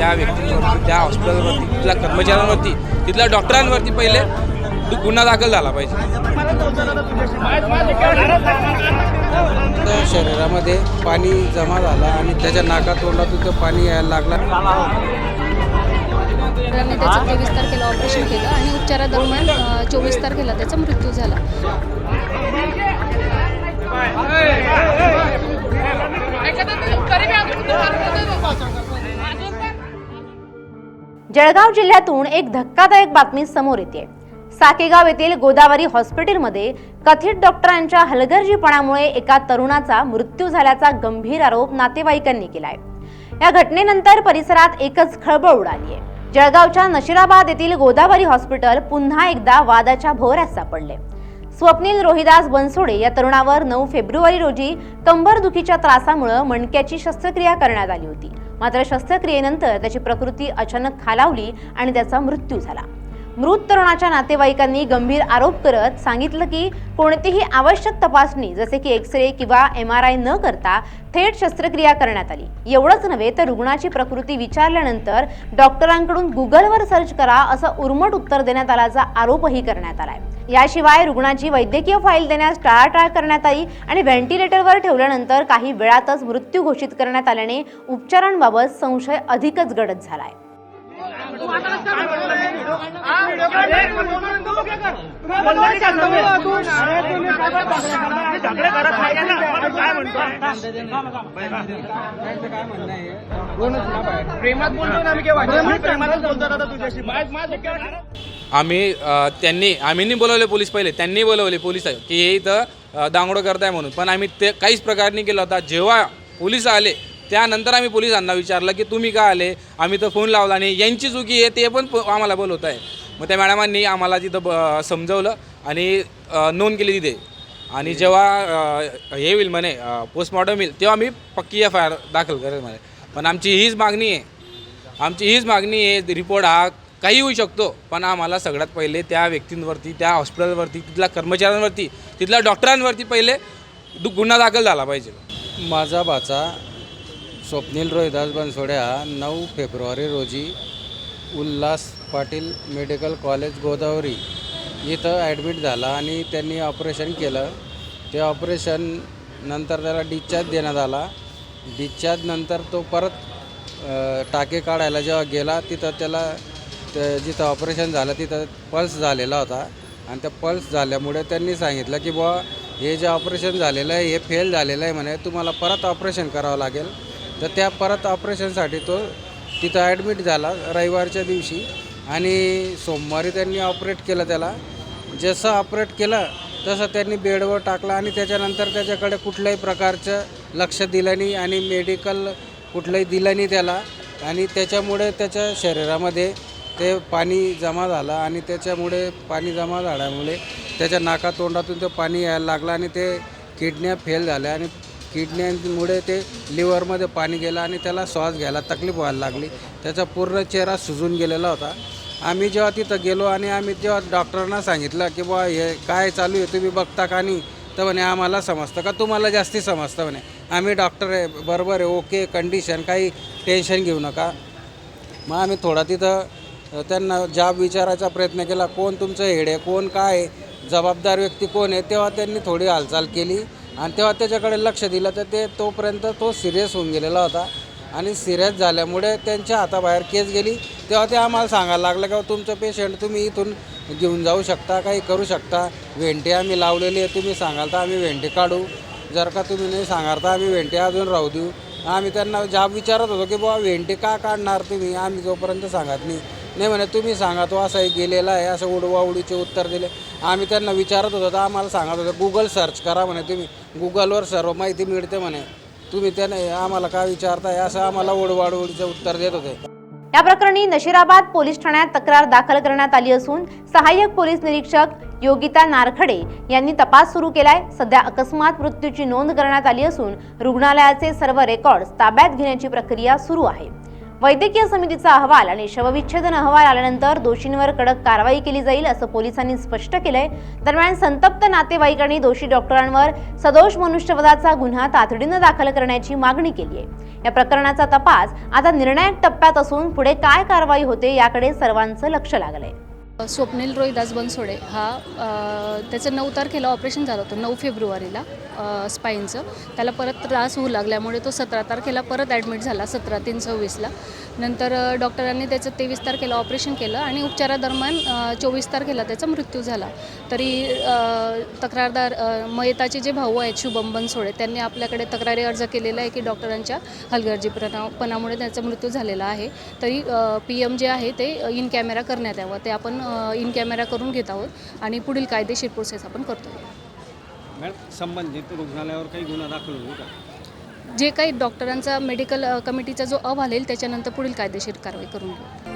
त्या व्यक्तींवरती, त्या हॉस्पिटलवरती, तिथल्या कर्मचाऱ्यांवरती, तिथल्या डॉक्टरांवरती पहिले गुन्हा दाखल झाला पाहिजे. शरीरामध्ये पाणी जमा झाला आणि त्याच्या नाकातोंडातून ते पाणी यायला लागला. त्याने त्याचं 23 तारखेला ऑपरेशन केलं आणि उपचारादरम्यान 24 तारखेला त्याचा मृत्यू झाला. जळगाव जिल्ह्यातून एक धक्कादायक बातमी समोर येते. साकेगाव येथील गोदावरी हॉस्पिटलमध्ये कथित डॉक्टरांच्या हलगर्जीपणामुळे एका तरुणाचा मृत्यू झाल्याचा गंभीर आरोप नातेवाईकांनी केलाय. या घटनेनंतर परिसरात एकच खळबळ उडाली आहे. जळगावच्या नशिराबाद येथील गोदावरी हॉस्पिटल पुन्हा एकदा वादाच्या भोवऱ्यात सापडले. स्वप्नील रोहिदास बनसोडे या तरुणावर 9 फेब्रुवारी रोजी कंबरदुखीच्या त्रासामुळे मणक्याची शस्त्रक्रिया करण्यात आली होती. मात्र शस्त्रक्रियेनंतर त्याची प्रकृती अचानक खालावली आणि त्याचा मृत्यू झाला. मृत तरुणाच्या नातेवाईकांनी गंभीर आरोप करत सांगितलं की कोणतीही आवश्यक तपासणी जसे की एक्स-रे किंवा MRI न करता थेट शस्त्रक्रिया करण्यात आली. एवढंच नव्हे तर रुग्णाची प्रकृती विचारल्यानंतर डॉक्टरांकडून गुगलवर सर्च करा असं उर्मट उत्तर देण्यात आल्याचा आरोपही करण्यात आलाय. याशिवाय रुग्णाची वैद्यकीय फाईल देण्यास टाळाटाळ करण्यात आली आणि व्हेंटिलेटरवर ठेवल्यानंतर काही वेळातच मृत्यू घोषित करण्यात आल्याने उपचारांबाबत संशय अधिकच गडद झालाय. आम्ही बोलवले पोलीस, पहिले त्यांनी बोलवले पोलीस की हे इथं दांगडो करताय म्हणून, पण आम्ही ते काहीच प्रकारने केलं होता. जेव्हा पोलीस आले त्यानंतर आम्ही पोलिसांना विचारलं की तुम्ही का आले, आम्ही तर फोन लावला नाही, यांची चुकी आहे, ते पण आम्हाला बोलवत आहे. मग त्या मॅडमांनी आम्हाला तिथं समजवलं आणि नोंद केली तिथे. आणि जेव्हा हे होईल म्हणे पोस्टमॉर्टम येईल तेव्हा आम्ही पक्की FIR दाखल करेल म्हणे. पण आमची हीच मागणी आहे, रिपोर्ट हा काही होऊ शकतो, पण आम्हाला सगळ्यात पहिले त्या व्यक्तींवरती, त्या हॉस्पिटलवरती, तिथल्या कर्मचाऱ्यांवरती, तिथल्या डॉक्टरांवरती पहिले गुन्हा दाखल झाला पाहिजे. माझा भाचा स्वप्नील रोहिदास बनसोडे हा 9 फेब्रुवारी रोजी उल्हास पाटील मेडिकल कॉलेज गोदावरी इथं ॲडमिट झाला आणि त्यांनी ऑपरेशन केलं. ते ऑपरेशन नंतर त्याला डिस्चार्ज देण्यात आला. डिस्चार्ज नंतर तो परत टाके काढायला जेव्हा गेला तिथं त्याला जिथं ऑपरेशन झालं तिथं पल्स झालेला होता आणि त्या पल्स झाल्यामुळे त्यांनी सांगितलं की बुवा हे जे ऑपरेशन झालेलं आहे हे फेल झालेलं आहे म्हणे, तुम्हाला परत ऑपरेशन करावं लागेल. तर त्या परत ऑपरेशनसाठी तो तिथं ॲडमिट झाला रविवारच्या दिवशी आणि सोमवारी त्यांनी ऑपरेट केलं. त्याला जसं ऑपरेट केलं तसं त्यांनी बेडवर टाकला आणि त्याच्यानंतर त्याच्याकडे कुठल्याही प्रकारचं लक्ष दिलं नाही आणि मेडिकल कुठलंही दिलं नाही त्याला. आणि त्याच्यामुळे त्याच्या शरीरामध्ये ते पाणी जमा झालं आणि त्याच्यामुळे पाणी जमा झाल्यामुळे त्याच्या नाकातोंडातून ते पाणी यायला लागलं आणि ते किडन्या फेल झाल्या आणि किडन्यांमुळे ते लिव्हरमध्ये पाणी गेलं आणि त्याला श्वास घ्यायला तकलीफ व्हायला लागली. त्याचा पूर्ण चेहरा सुजून गेलेला होता. आम्ही जेव्हा तिथं गेलो आणि आम्ही जेव्हा डॉक्टरांना सांगितलं की बुवा हे काय चालू आहे तुम्ही बघता का नाही, तर म्हणे आम्हाला समजतं का, तुम्हाला जास्ती समजतं म्हणे. आम्ही डॉक्टर आहे, बरोबर आहे, ओके, कंडिशन, काही टेन्शन घेऊ नका. मग आम्ही थोडा तिथं त्यांना जाब विचारायचा प्रयत्न केला, कोण तुमचं हेड आहे, कोण काय आहे, जबाबदार व्यक्ती कोण आहे. तेव्हा त्यांनी थोडी हालचाल केली आणि तेव्हा त्याच्याकडे लक्ष दिलं तर ते तोपर्यंत तो सिरियस होऊन गेलेला होता आणि सिरियस झाल्यामुळे त्यांच्या हाताबाहेर केस गेली. तेव्हा ते आम्हाला सांगायला लागलं का तुमचं पेशंट तुम्ही इथून घेऊन जाऊ शकता, काही करू शकता, व्हेंटी आम्ही लावलेली आहे, तुम्ही सांगाल तर आम्ही व्हेंटी काढू, जर का तुम्ही नाही सांगाल तर आम्ही व्हेंटी अजून राहू देऊ. आम्ही त्यांना जाब विचारत होतो की बुवा व्हेंटी का काढणार तुम्ही, आम्ही जोपर्यंत सांगत नाही म्हणे तुम्ही सांगा तो असाही गेलेला आहे, असं उडवाउडीचे उत्तर दिले. आम्ही त्यांना विचारत होतो तर आम्हाला सांगत होतं गुगल सर्च करा म्हणे, तुम्ही गुगलवर सर्व माहिती मिळते म्हणे, तुम्ही त्याने आम्हाला काय विचारताय, असं आम्हाला उडवाउडीचे उत्तर देत होते. या प्रकरणी नशिराबाद पोलीस ठाण्यात तक्रार दाखल करण्यात आली असून सहाय्यक पोलीस निरीक्षक योगिता नारखडे यांनी तपास सुरू केलाय. सध्या अकस्मात मृत्यूची नोंद करण्यात आली असून रुग्णालयाचे सर्व रेकॉर्ड ताब्यात घेण्याची प्रक्रिया सुरू आहे. वैद्यकीय समितीचा अहवाल आणि शवविच्छेदन अहवाल आल्यानंतर दोषींवर कडक कारवाई केली जाईल असं पोलिसांनी स्पष्ट केलंय। दरम्यान संतप्त नातेवाईकांनी दोषी डॉक्टरांवर सदोष मनुष्यवधाचा गुन्हा तातडीनं दाखल करण्याची मागणी केली आहे। या प्रकरणाचा तपास आता निर्णायक टप्प्यात असून पुढे काय कारवाई होते याकडे सर्वांचं लक्ष लागलंय। स्वप्नील रोहिदास बनसोडे हा त्याचं 9 तारखेला ऑपरेशन झालं होतं, 9 फेब्रुवारीला स्पाईनचं। त्याला परत त्रास होऊ लागल्यामुळे तो 17 तारखेला परत ॲडमिट झाला, 17/3/26ला। नंतर डॉक्टरांनी त्याचं 23 तारखेला ऑपरेशन केलं आणि उपचारादरम्यान 24 तारखेला त्याचा मृत्यू झाला। तरी तक्रारदार मयताचे जे भाऊ आहेत शुभम बनसोडे, त्यांनी आपल्याकडे तक्रारी अर्ज केलेला आहे की डॉक्टरांच्या हलगर्जीपणामुळे त्याचा मृत्यू झालेला आहे। तरी PM जे आहे ते इन कॅमेरा करण्यात यावं, ते आपण इन कॅमेरा करून घेत आहोत आणि पुढील कायदेशीर प्रोसेस आपण करतो। मॅडम, संबंधित रुग्णालयावर काही गुन्हा दाखल होईल का? जे काही डॉक्टरांचा मेडिकल कमिटीचा जो अहवाल येईल त्याच्यानंतर पुढील कायदेशीर कारवाई करून घेऊ।